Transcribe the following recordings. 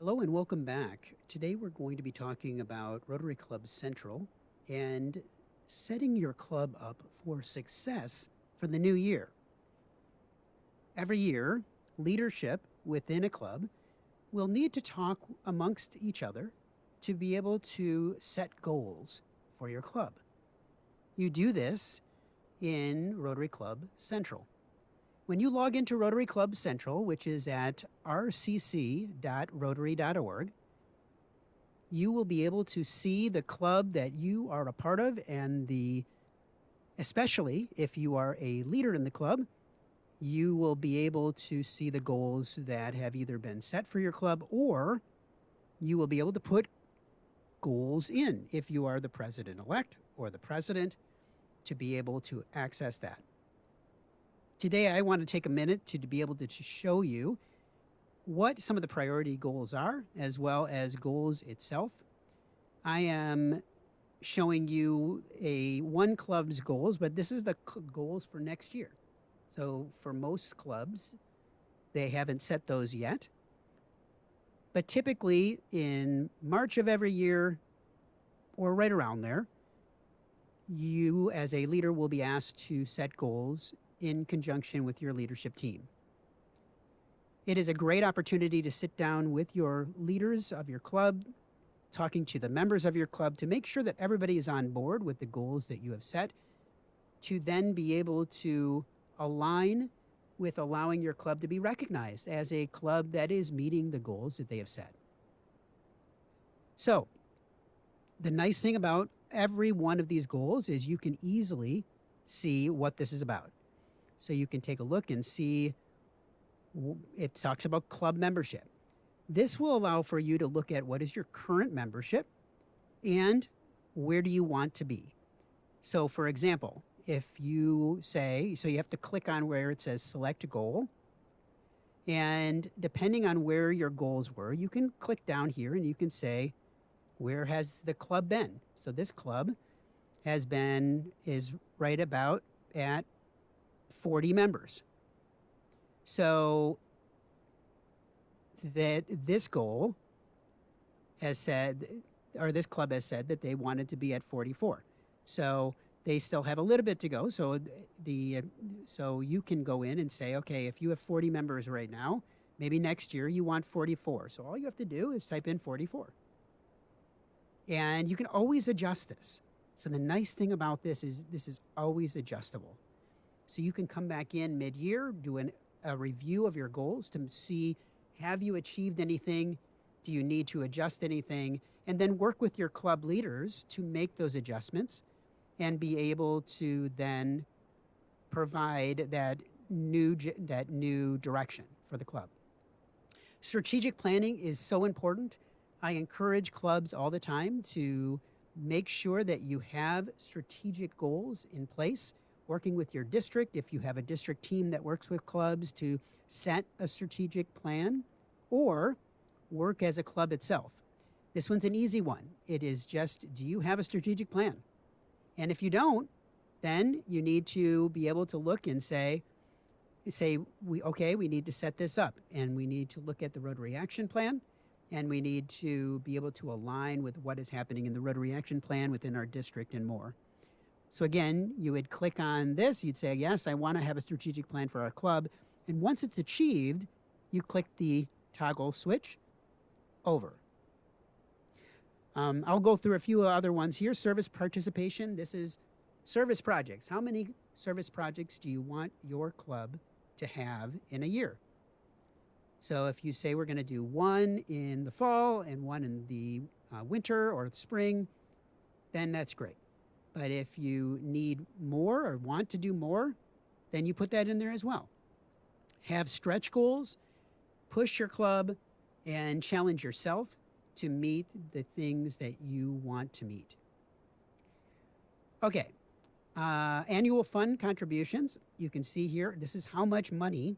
Hello and welcome back. Today we're going to be talking about Rotary Club Central and setting your club up for success for the new year. Every year, leadership within a club will need to talk amongst each other to be able to set goals for your club. You do this in Rotary Club Central. When you log into Rotary Club Central, which is at rcc.rotary.org, you will be able to see the club that you are a part of especially if you are a leader in the club, you will be able to see the goals that have either been set for your club or you will be able to put goals in if you are the president-elect or the president to be able to access that. Today, I want to take a minute to be able to show you what some of the priority goals are, as well as goals itself. I am showing you one club's goals, but this is the goals for next year. So for most clubs, they haven't set those yet. But typically in March of every year, or right around there, you as a leader will be asked to set goals in conjunction with your leadership team. It is a great opportunity to sit down with your leaders of your club, talking to the members of your club to make sure that everybody is on board with the goals that you have set, to then be able to align with allowing your club to be recognized as a club that is meeting the goals that they have set. So, the nice thing about every one of these goals is you can easily see what this is about. So you can take a look and see, it talks about club membership. This will allow for you to look at what is your current membership and where do you want to be. So for example, if you say, so you have to click on where it says select a goal. And depending on where your goals were, you can click down here and you can say, where has the club been? So this club is right about at 40 members. So that this goal has said, or this club has said that they wanted to be at 44. So they still have a little bit to go. So so you can go in and say, okay, if you have 40 members right now, maybe next year you want 44. So all you have to do is type in 44. And you can always adjust this. So the nice thing about this is always adjustable. So you can come back in mid-year, do a review of your goals to see, have you achieved anything? Do you need to adjust anything? And then work with your club leaders to make those adjustments and be able to then provide that new direction for the club. Strategic planning is so important. I encourage clubs all the time to make sure that you have strategic goals in place, working with your district. If you have a district team that works with clubs to set a strategic plan, or work as a club itself. This one's an easy one. It is just, do you have a strategic plan? And if you don't, then you need to be able to look and say, we need to set this up, and we need to look at the Rotary Action Plan, and we need to be able to align with what is happening in the Rotary Action Plan within our district and more. So again, you would click on this, you'd say, yes, I want to have a strategic plan for our club. And once it's achieved, you click the toggle switch over. I'll go through a few other ones here. Service participation. This is service projects. How many service projects do you want your club to have in a year? So if you say we're going to do one in the fall and one in the winter or the spring, then that's great. But if you need more or want to do more, then you put that in there as well. Have stretch goals, push your club, and challenge yourself to meet the things that you want to meet. Okay, annual fund contributions. You can see here, this is how much money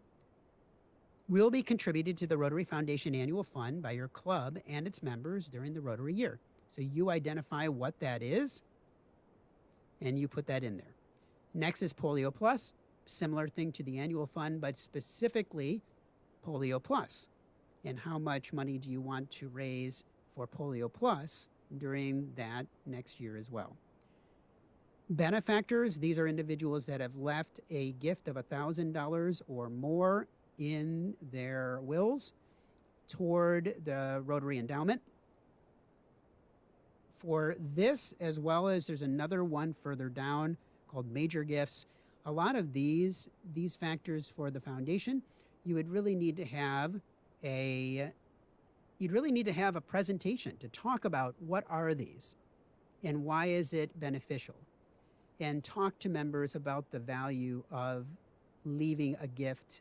will be contributed to the Rotary Foundation Annual Fund by your club and its members during the Rotary year. So you identify what that is, and you put that in there. Next is Polio Plus, similar thing to the annual fund, but specifically Polio Plus. and how much money do you want to raise for Polio Plus during that next year as well. Benefactors, these are individuals that have left a gift of $1,000 or more in their wills toward the Rotary Endowment. For this, as well as there's another one further down called major gifts. A lot of these factors for the foundation, you would really need to have a presentation to talk about what are these and why is it beneficial, and talk to members about the value of leaving a gift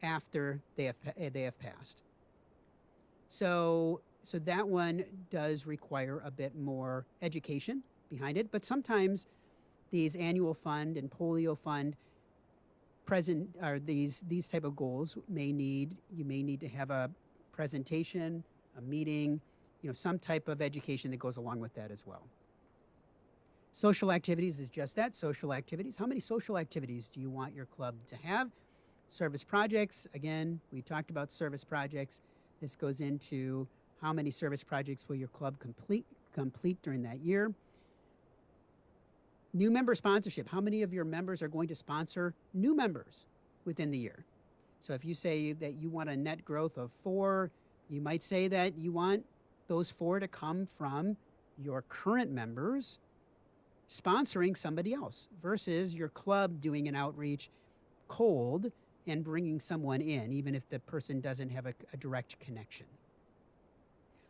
after they have passed. So that one does require a bit more education behind it, but sometimes these annual fund and polio fund present or these type of goals you may need to have a presentation, a meeting, some type of education that goes along with that as well. Social activities is just that, social activities. How many social activities do you want your club to have? Service projects, again, we talked about service projects. This goes into how many service projects will your club complete during that year. New member sponsorship. How many of your members are going to sponsor new members within the year? So if you say that you want a net growth of 4, you might say that you want those 4 to come from your current members sponsoring somebody else versus your club doing an outreach cold and bringing someone in, even if the person doesn't have a direct connection.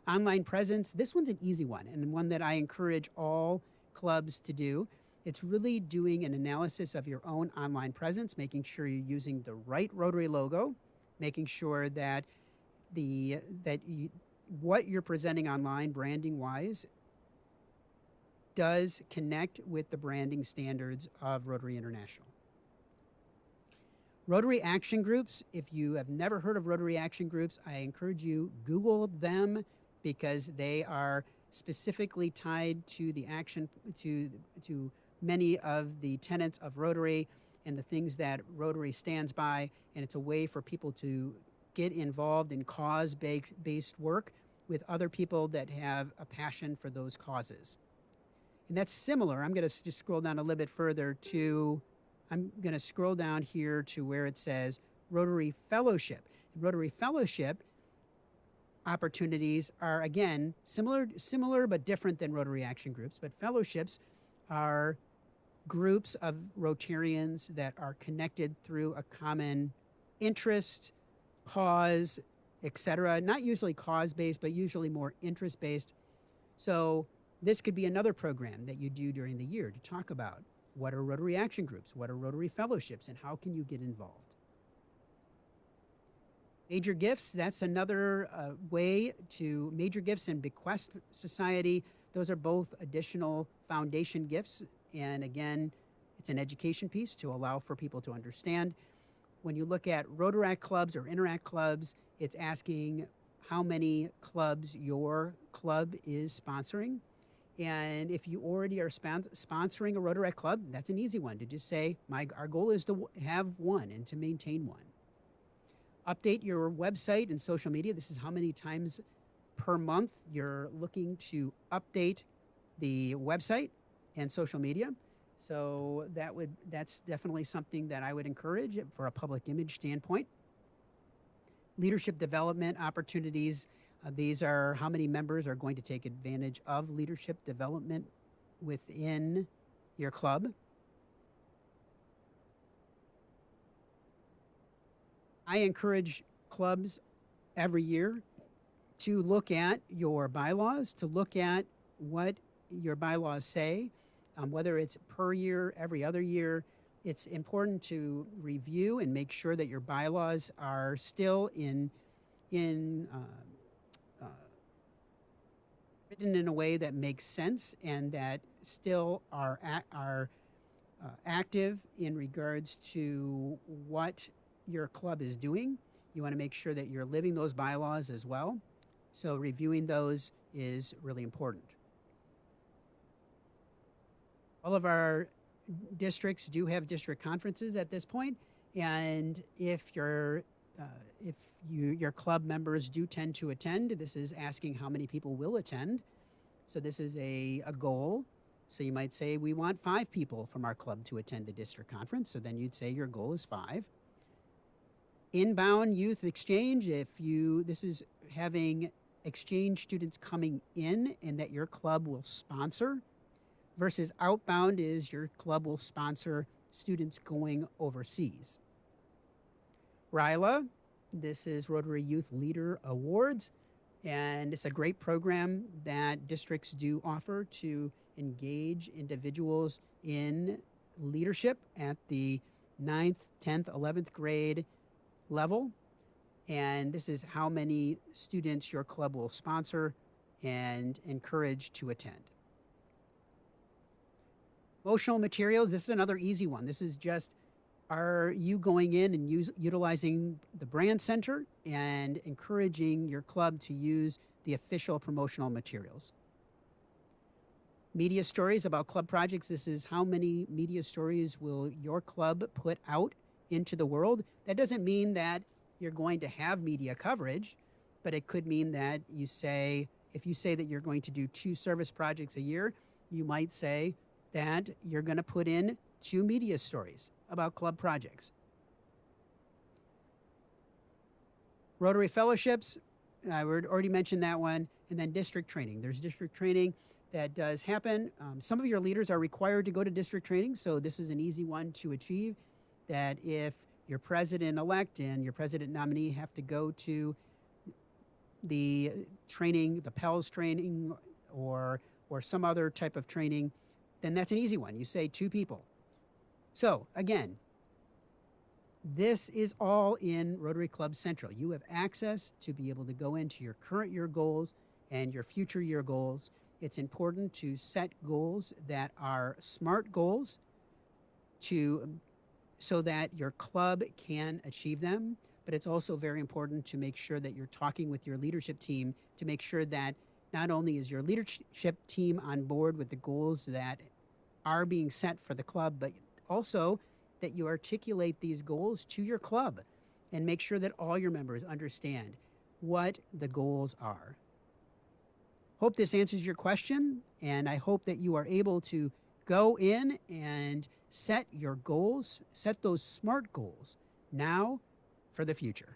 Online presence, this one's an easy one and one that I encourage all clubs to do. It's really doing an analysis of your own online presence, making sure you're using the right Rotary logo, making sure that what you're presenting online branding-wise does connect with the branding standards of Rotary International. Rotary Action Groups, if you have never heard of Rotary Action Groups, I encourage you, Google them because they are specifically tied to the action, to many of the tenets of Rotary and the things that Rotary stands by, and it's a way for people to get involved in cause-based work with other people that have a passion for those causes. And that's similar. I'm going to just scroll down a little bit further I'm going to scroll down here to where it says Rotary Fellowship. Rotary Fellowship opportunities are, again, similar but different than Rotary Action Groups. But fellowships are groups of Rotarians that are connected through a common interest, cause, etc. Not usually cause-based, but usually more interest-based. So this could be another program that you do during the year to talk about what are Rotary Action Groups, what are Rotary Fellowships, and how can you get involved. Major gifts, that's another way to, major gifts and bequest society, those are both additional foundation gifts. And again, it's an education piece to allow for people to understand. When you look at Rotaract clubs or Interact clubs, it's asking how many clubs your club is sponsoring. And if you already are sponsoring a Rotaract club, that's an easy one to just say, our goal is to have one and to maintain one. Update your website and social media. This is how many times per month you're looking to update the website and social media. So that's definitely something that I would encourage for a public image standpoint. Leadership development opportunities. These are how many members are going to take advantage of leadership development within your club. I encourage clubs every year to look at your bylaws, to look at what your bylaws say, whether it's per year, every other year. It's important to review and make sure that your bylaws are still written in a way that makes sense and that still are active in regards to what your club is doing. You want to make sure that you're living those bylaws as well. So reviewing those is really important. All of our districts do have district conferences at this point, and if your if your club members do tend to attend, this is asking how many people will attend. So this is a goal. So you might say, we want 5 people from our club to attend the district conference. So then you'd say your goal is 5. Inbound youth exchange, this is having exchange students coming in and that your club will sponsor, versus outbound is your club will sponsor students going overseas. RILA, this is Rotary Youth Leader Awards, and it's a great program that districts do offer to engage individuals in leadership at the 9th, 10th, 11th grade level. And this is how many students your club will sponsor and encourage to attend. Promotional materials, this is another easy one. This is just, are you going in and utilizing the brand center and encouraging your club to use the official promotional materials? Media stories about club projects. This is how many media stories will your club put out into the world. That doesn't mean that you're going to have media coverage, but it could mean that you say, if you say that you're going to do 2 service projects a year, you might say that you're going to put in 2 media stories about club projects. Rotary fellowships, I already mentioned that one. And then district training. There's district training that does happen. Some of your leaders are required to go to district training, so this is an easy one to achieve, that if your president-elect and your president nominee have to go to the training, the PELS training, or some other type of training, then that's an easy one. You say 2 people. So again, this is all in Rotary Club Central. You have access to be able to go into your current year goals and your future year goals. It's important to set goals that are SMART goals so that your club can achieve them. But it's also very important to make sure that you're talking with your leadership team to make sure that not only is your leadership team on board with the goals that are being set for the club, but also that you articulate these goals to your club and make sure that all your members understand what the goals are. Hope this answers your question, and I hope that you are able to go in and set your goals, set those SMART goals now for the future.